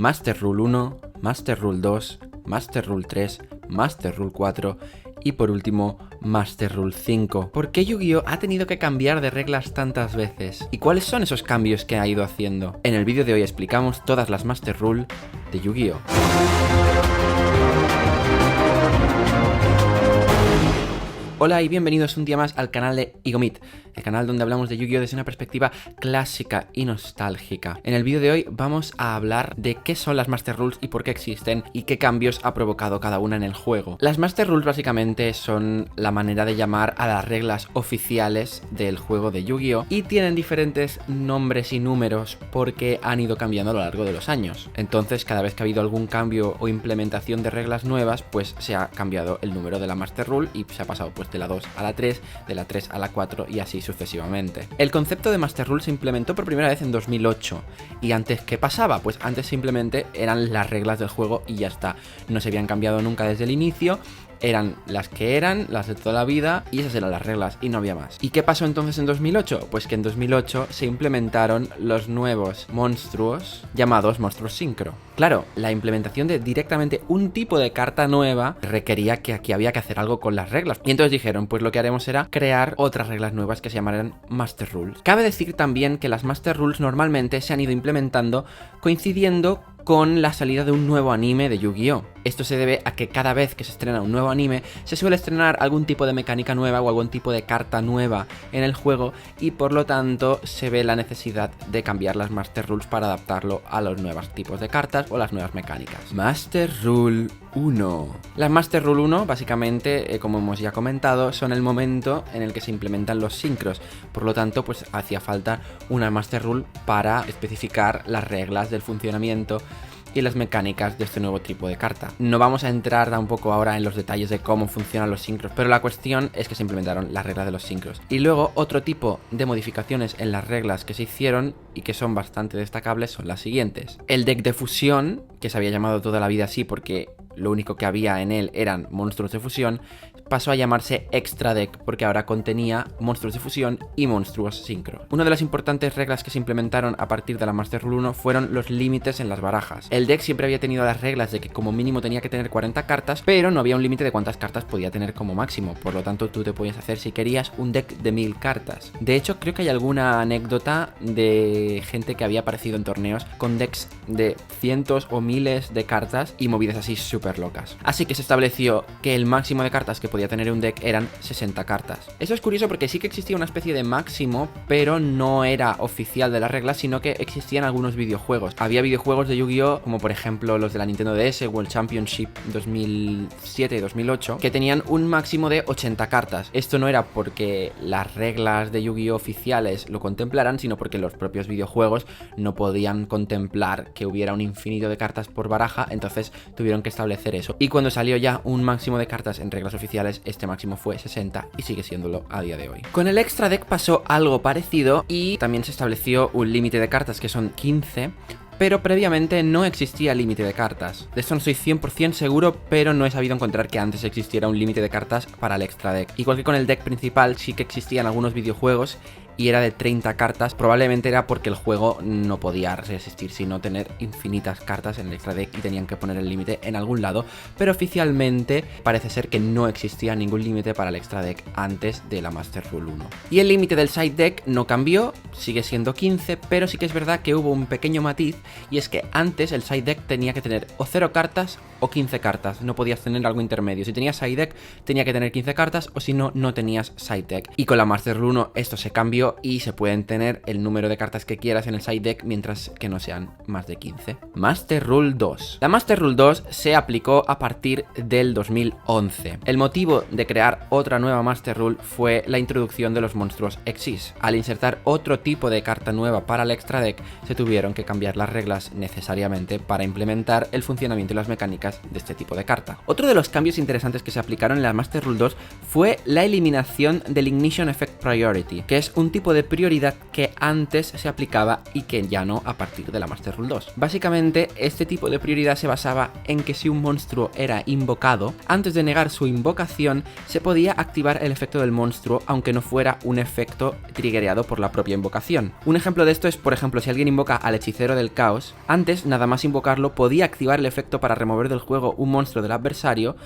Master Rule 1, Master Rule 2, Master Rule 3, Master Rule 4 y por último Master Rule 5. ¿Por qué Yu-Gi-Oh ha tenido que cambiar de reglas tantas veces? ¿Y cuáles son esos cambios que ha ido haciendo? En el vídeo de hoy explicamos todas las Master Rule de Yu-Gi-Oh! Hola y bienvenidos un día más al canal de Igomit, el canal donde hablamos de Yu-Gi-Oh! Desde una perspectiva clásica y nostálgica. En el vídeo de hoy vamos a hablar de qué son las Master Rules y por qué existen y qué cambios ha provocado cada una en el juego. Las Master Rules básicamente son la manera de llamar a las reglas oficiales del juego de Yu-Gi-Oh! Y tienen diferentes nombres y números porque han ido cambiando a lo largo de los años. Entonces cada vez que ha habido algún cambio o implementación de reglas nuevas, pues se ha cambiado el número de la Master Rule y se ha pasado pues de la 2 a la 3, de la 3 a la 4 y así sucesivamente. El concepto de Master Rule se implementó por primera vez en 2008. ¿Y antes qué pasaba? Pues antes simplemente eran las reglas del juego y ya está. No se habían cambiado nunca desde el inicio. Eran las que eran, las de toda la vida, y esas eran las reglas, y no había más. ¿Y qué pasó entonces en 2008? Pues que en 2008 se implementaron los nuevos monstruos llamados monstruos sincro. Claro, la implementación de directamente un tipo de carta nueva requería que aquí había que hacer algo con las reglas. Y entonces dijeron, pues lo que haremos será crear otras reglas nuevas que se llamarán Master Rules. Cabe decir también que las Master Rules normalmente se han ido implementando coincidiendo con la salida de un nuevo anime de Yu-Gi-Oh! Esto se debe a que cada vez que se estrena un nuevo anime se suele estrenar algún tipo de mecánica nueva o algún tipo de carta nueva en el juego y por lo tanto se ve la necesidad de cambiar las Master Rules para adaptarlo a los nuevos tipos de cartas o las nuevas mecánicas. Master Rule 1. Las Master Rule 1 básicamente, como hemos ya comentado, son el momento en el que se implementan los sincros. Por lo tanto, pues hacía falta una Master Rule para especificar las reglas del funcionamiento y las mecánicas de este nuevo tipo de carta. No vamos a entrar tampoco ahora en los detalles de cómo funcionan los sincros, pero la cuestión es que se implementaron las reglas de los sincros. Y luego otro tipo de modificaciones en las reglas que se hicieron y que son bastante destacables son las siguientes. El deck de fusión, que se había llamado toda la vida así porque lo único que había en él eran monstruos de fusión, pasó a llamarse Extra Deck porque ahora contenía monstruos de fusión y monstruos sincro. Una de las importantes reglas que se implementaron a partir de la Master Rule 1 fueron los límites en las barajas. El deck siempre había tenido las reglas de que como mínimo tenía que tener 40 cartas, pero no había un límite de cuántas cartas podía tener como máximo. Por lo tanto, tú te podías hacer, si querías, un deck de 1000 cartas. De hecho, creo que hay alguna anécdota de gente que había aparecido en torneos con decks de cientos o miles de cartas y movidas así súper locas. Así que se estableció que el máximo de cartas que podía tener un deck eran 60 cartas. Eso es curioso porque sí que existía una especie de máximo, pero no era oficial de las reglas, sino que existían algunos videojuegos. Había videojuegos de Yu-Gi-Oh! Como por ejemplo los de la Nintendo DS o el Championship 2007 y 2008, que tenían un máximo de 80 cartas. Esto no era porque las reglas de Yu-Gi-Oh! Oficiales lo contemplaran, sino porque los propios videojuegos no podían contemplar que hubiera un infinito de cartas por baraja, entonces tuvieron que establecer eso. Y cuando salió ya un máximo de cartas en reglas oficiales, este máximo fue 60 y sigue siéndolo a día de hoy. Con el Extra Deck pasó algo parecido y también se estableció un límite de cartas que son 15, pero previamente no existía límite de cartas. De esto no estoy 100% seguro, pero no he sabido encontrar que antes existiera un límite de cartas para el Extra Deck. Igual que con el deck principal sí que existían algunos videojuegos y era de 30 cartas, probablemente era porque el juego no podía resistir sino tener infinitas cartas en el Extra Deck y tenían que poner el límite en algún lado, pero oficialmente parece ser que no existía ningún límite para el Extra Deck antes de la Master Rule 1. Y el límite del Side Deck no cambió, sigue siendo 15, pero sí que es verdad que hubo un pequeño matiz y es que antes el Side Deck tenía que tener o 0 cartas o 15 cartas, no podías tener algo intermedio. Si tenías Side Deck tenía que tener 15 cartas o si no, no tenías Side Deck. Y con la Master Rule 1 esto se cambió y se pueden tener el número de cartas que quieras en el side deck mientras que no sean más de 15. Master Rule 2. La Master Rule 2 se aplicó a partir del 2011. El motivo de crear otra nueva Master Rule fue la introducción de los monstruos Exis. Al insertar otro tipo de carta nueva para el Extra Deck, se tuvieron que cambiar las reglas necesariamente para implementar el funcionamiento y las mecánicas de este tipo de carta. Otro de los cambios interesantes que se aplicaron en la Master Rule 2 fue la eliminación del Ignition Effect Priority, que es un un tipo de prioridad que antes se aplicaba y que ya no a partir de la Master Rule 2. Básicamente, este tipo de prioridad se basaba en que si un monstruo era invocado, antes de negar su invocación, se podía activar el efecto del monstruo, aunque no fuera un efecto triggereado por la propia invocación. Un ejemplo de esto es, por ejemplo, si alguien invoca al hechicero del caos, antes, nada más invocarlo, podía activar el efecto para remover del juego un monstruo del adversario,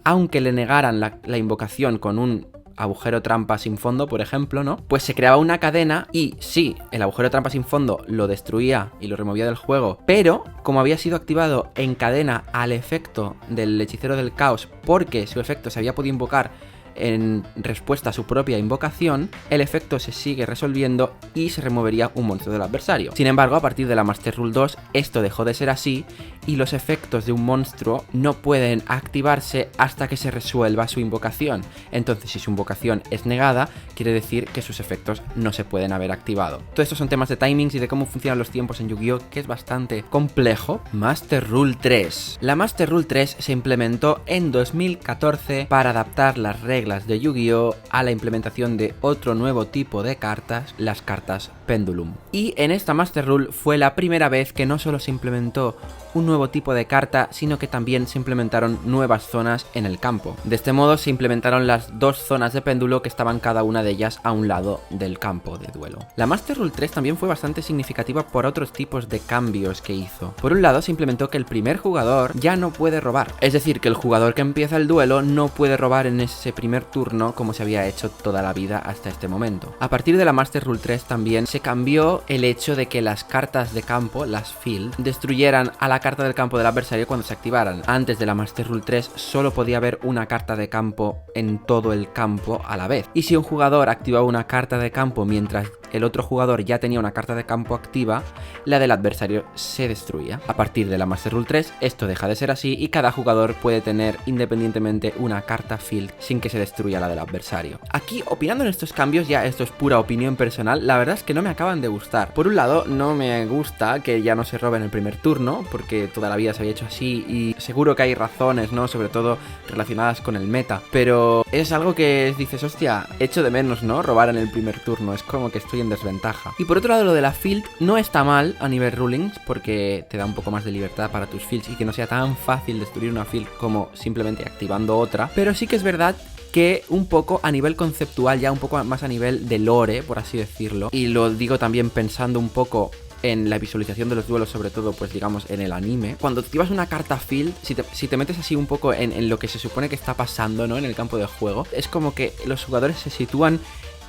aunque le negaran la invocación con un agujero trampa sin fondo, por ejemplo, ¿no? Pues se creaba una cadena y sí, el agujero trampa sin fondo lo destruía y lo removía del juego, pero como había sido activado en cadena al efecto del hechicero del caos porque su efecto se había podido invocar en respuesta a su propia invocación, el efecto se sigue resolviendo y se removería un monstruo del adversario. Sin embargo, a partir de la Master Rule 2, esto dejó de ser así y los efectos de un monstruo no pueden activarse hasta que se resuelva su invocación. Entonces, si su invocación es negada, quiere decir que sus efectos no se pueden haber activado. Todo esto son temas de timings y de cómo funcionan los tiempos en Yu-Gi-Oh!, que es bastante complejo. Master Rule 3. La Master Rule 3 se implementó en 2014 para adaptar las reglas de Yu-Gi-Oh! A la implementación de otro nuevo tipo de cartas, las cartas Pendulum. Y en esta Master Rule fue la primera vez que no solo se implementó un nuevo tipo de carta, sino que también se implementaron nuevas zonas en el campo. De este modo se implementaron las dos zonas de péndulo que estaban cada una de ellas a un lado del campo de duelo. La Master Rule 3 también fue bastante significativa por otros tipos de cambios que hizo. Por un lado, se implementó que el primer jugador ya no puede robar. Es decir, que el jugador que empieza el duelo no puede robar en ese primer turno como se había hecho toda la vida hasta este momento. A partir de la Master Rule 3 también se cambió el hecho de que las cartas de campo, las field, destruyeran a la carta del campo del adversario cuando se activaran. Antes de la Master Rule 3 solo podía haber una carta de campo en todo el campo a la vez. Y si un jugador activaba una carta de campo mientras el otro jugador ya tenía una carta de campo activa, la del adversario se destruía. A partir de la Master Rule 3 esto deja de ser así y cada jugador puede tener independientemente una carta field sin que se destruya la del adversario. Aquí, opinando en estos cambios, ya esto es pura opinión personal, la verdad es que no me acaban de gustar. Por un lado, no me gusta que ya no se robe en el primer turno, porque toda la vida se había hecho así y seguro que hay razones, ¿no? Sobre todo relacionadas con el meta, pero es algo que dices, hostia, echo de menos, ¿no? Robar en el primer turno, es como que estoy en desventaja. Y por otro lado, lo de la field no está mal a nivel rulings, porque te da un poco más de libertad para tus fields y que no sea tan fácil destruir una field como simplemente activando otra, pero sí que es verdad que un poco a nivel conceptual, ya un poco más a nivel de lore, por así decirlo, y lo digo también pensando un poco en la visualización de los duelos, sobre todo, pues digamos, en el anime. Cuando activas una carta field, si te metes así un poco en lo que se supone que está pasando, ¿no? En el campo de juego, es como que los jugadores se sitúan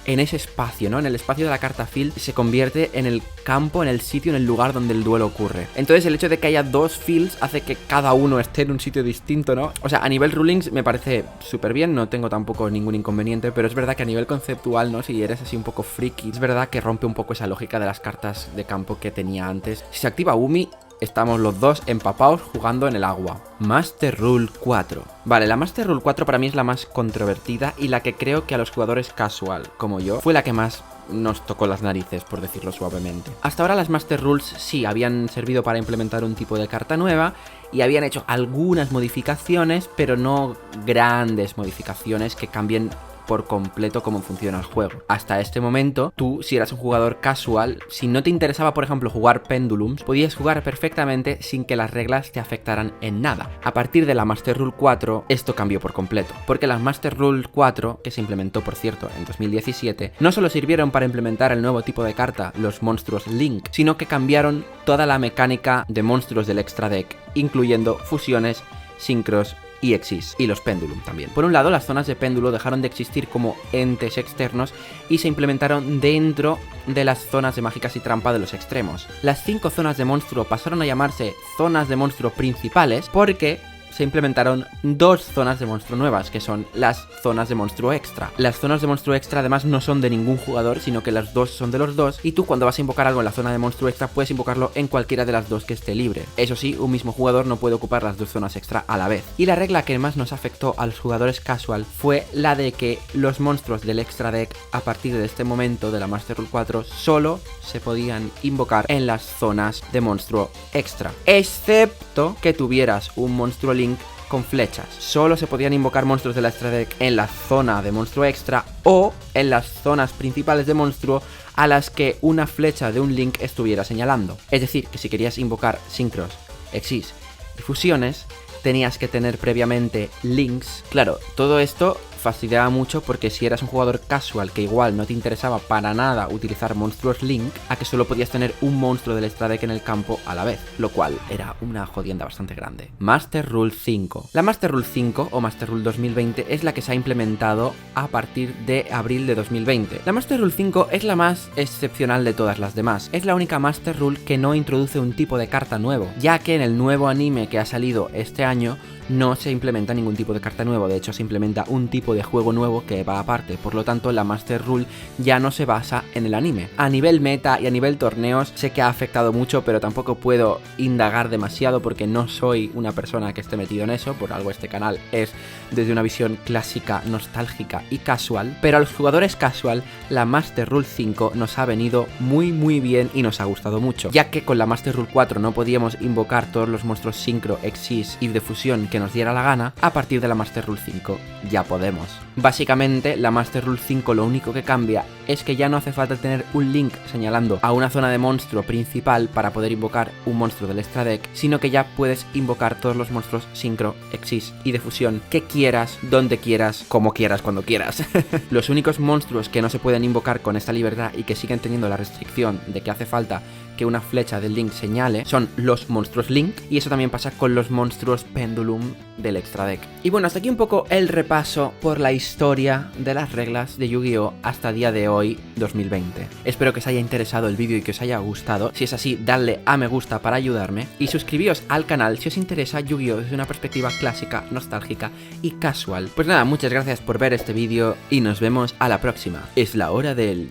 en ese espacio, ¿no? En el espacio de la carta field se convierte en el campo, en el sitio, en el lugar donde el duelo ocurre. Entonces el hecho de que haya dos fields hace que cada uno esté en un sitio distinto, ¿no? O sea, a nivel rulings me parece súper bien, no tengo tampoco ningún inconveniente, pero es verdad que a nivel conceptual, ¿no? Si eres así un poco friki, es verdad que rompe un poco esa lógica de las cartas de campo que tenía antes. Si se activa Umi, estamos los dos empapados jugando en el agua. Master Rule 4. Vale, la Master Rule 4 para mí es la más controvertida y la que creo que a los jugadores casual, como yo, fue la que más nos tocó las narices, por decirlo suavemente. Hasta ahora las Master Rules sí habían servido para implementar un tipo de carta nueva y habían hecho algunas modificaciones, pero no grandes modificaciones que cambien por completo cómo funciona el juego. Hasta este momento, tú, si eras un jugador casual, si no te interesaba, por ejemplo, jugar Pendulums, podías jugar perfectamente sin que las reglas te afectaran en nada. A partir de la Master Rule 4, esto cambió por completo, porque la Master Rule 4, que se implementó, por cierto, en 2017, no solo sirvieron para implementar el nuevo tipo de carta, los monstruos Link, sino que cambiaron toda la mecánica de monstruos del extra deck, incluyendo fusiones, sincros y Exis, y los Pendulum también. Por un lado, las zonas de péndulo dejaron de existir como entes externos y se implementaron dentro de las zonas de mágicas y trampa de los extremos. Las 5 zonas de monstruo pasaron a llamarse zonas de monstruo principales porque se implementaron 2 zonas de monstruo nuevas, que son las zonas de monstruo extra. Las zonas de monstruo extra además no son de ningún jugador, sino que las dos son de los dos, y tú cuando vas a invocar algo en la zona de monstruo extra puedes invocarlo en cualquiera de las dos que esté libre. Eso sí, un mismo jugador no puede ocupar las 2 zonas extra a la vez. Y la regla que más nos afectó a los jugadores casual fue la de que los monstruos del extra deck, a partir de este momento de la Master Rule 4, solo se podían invocar en las zonas de monstruo extra, excepto que tuvieras un monstruo Link con flechas. Solo se podían invocar monstruos de la extra deck en la zona de monstruo extra o en las zonas principales de monstruo a las que una flecha de un link estuviera señalando. Es decir, que si querías invocar sincros, exis y fusiones, tenías que tener previamente links. Claro, todo esto fastidiaba mucho porque si eras un jugador casual que igual no te interesaba para nada utilizar monstruos link, a que solo podías tener un monstruo del extra deck en el campo a la vez, lo cual era una jodienda bastante grande. Master Rule 5. La Master Rule 5 o Master Rule 2020 es la que se ha implementado a partir de abril de 2020. La Master Rule 5 es la más excepcional de todas las demás. Es la única Master Rule que no introduce un tipo de carta nuevo, ya que en el nuevo anime que ha salido este año no se implementa ningún tipo de carta nuevo, de hecho se implementa un tipo de juego nuevo que va aparte, por lo tanto la Master Rule ya no se basa en el anime. A nivel meta y a nivel torneos sé que ha afectado mucho, pero tampoco puedo indagar demasiado porque no soy una persona que esté metido en eso, por algo este canal es desde una visión clásica, nostálgica y casual, pero a los jugadores casual la Master Rule 5 nos ha venido muy bien y nos ha gustado mucho, ya que con la Master Rule 4 no podíamos invocar todos los monstruos sincro, exis y de fusión que nos diera la gana. A partir de la Master Rule 5 ya podemos. Básicamente la Master Rule 5 lo único que cambia es que ya no hace falta tener un link señalando a una zona de monstruo principal para poder invocar un monstruo del extra deck, sino que ya puedes invocar todos los monstruos sincro, exis y de fusión que quieras, donde quieras, como quieras, cuando quieras. Los únicos monstruos que no se pueden invocar con esta libertad y que siguen teniendo la restricción de que hace falta que una flecha del link señale son los monstruos link, y eso también pasa con los monstruos pendulum del extra deck. Y bueno, hasta aquí un poco el repaso por la historia de las reglas de Yu-Gi-Oh hasta día de hoy 2020. Espero que os haya interesado el vídeo y que os haya gustado. Si es así, dadle a me gusta para ayudarme y suscribíos al canal si os interesa Yu-Gi-Oh desde una perspectiva clásica, nostálgica y casual. Pues nada, muchas gracias por ver este vídeo y nos vemos a la próxima. Es la hora del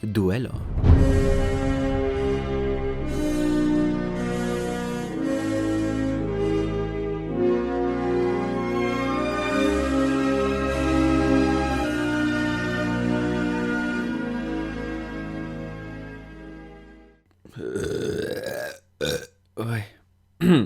duelo. Uy.